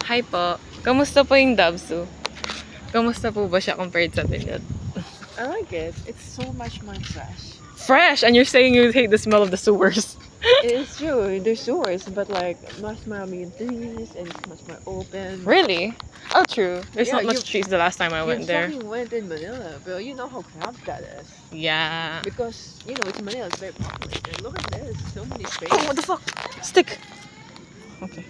Hi po. Kamusta po yung Dabsu? Kamusta po ba siya compared sa Benilde? I like it. It's so much more fresh. Fresh! And you're saying you hate the smell of the sewers. It is true. There's sewers, but like much more trees and it's much more open. Really? Oh, true. There's Yeah, not much trees the last time I went there. You went in Manila, but you know how cramped that is. Yeah. Because, you know, it's Manila, it's very populated. Look at this. So many spaces. Oh, what the fuck? Stick! Okay.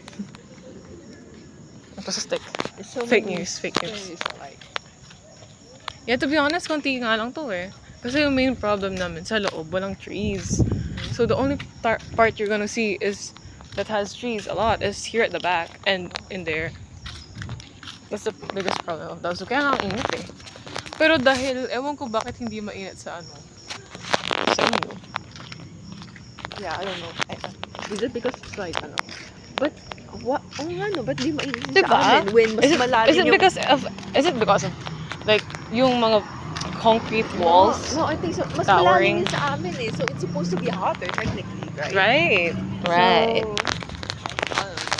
Ito sa stick. There's so Fake many news, fake news. spaces, like, Yeah, to be honest, konti nga lang to eh. Kasi yung main problem namin sa loob, walang trees. So the only part you're gonna see is that has trees a lot is here at the back and in there. That's the biggest problem of Dabsu. Kaya nga ang init eh. Pero dahil, ewan ko bakit hindi mainit sa ano. Sa inyo. yeah, I don't know. Is it because it's like, ano? But, what? Oh, ano? Ba't di mainit Diba? sa amin? When mas malalim Is it yung... is it because of like yung mga concrete walls? No, I think so. Mas Towering. malalim yun sa amin eh. So, it's supposed to be hotter, technically, right? Right. Right. So, I don't know.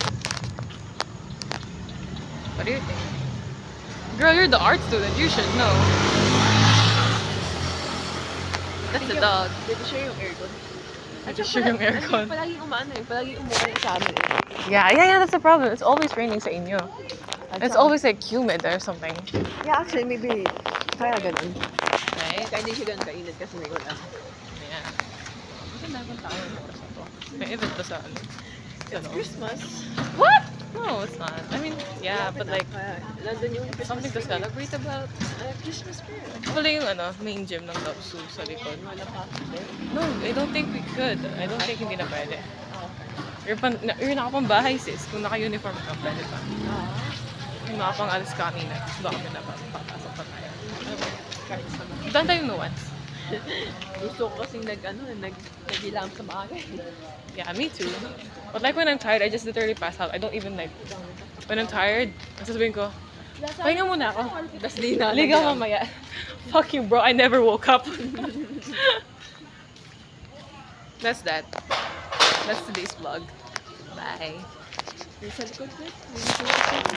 What do you think? Girl, you're the art student. You should know. That's the dog. Dito siya yung aircon. Dito siya yung aircon. Palagi umano eh. Palagi umulan sa amin eh. Yeah, that's the problem. It's always raining sa inyo. At It's saka- always like humid or something. Yeah, actually, maybe kaya ganun. Right? Kaya hindi siya ganun kainit kasi may ulan. Yeah. Kasi meron tao sa oras na to. May event ba sa ano? Sa It's loob? Christmas. What? No, it's not. I mean, yeah, but like, Nandun yung Christmas something to spirit. celebrate about. Christmas spirit. Wala yung ano, main gym ng Dabsu sa likod. Wala pa. No, I don't think we could. I don't think hindi na pwede. Oh, okay. You're nakapambahay sis. Kung naka-uniform ka, pwede pa. Yung nakapang-alis ka kanina, baka kami napapasok pa tayo. Kahit sa mga. Done tayo once. Gusto ko kasing nag-ilam sa maaga. Yeah, me too. But like when I'm tired, I just literally pass out. I don't even like, when I'm tired, sasabihin ko, pahinga muna ako. Tapos di na. Ligaw mamaya. Fuck you bro, I never woke up. That's that. That's today's vlog. Bye. Sa likod,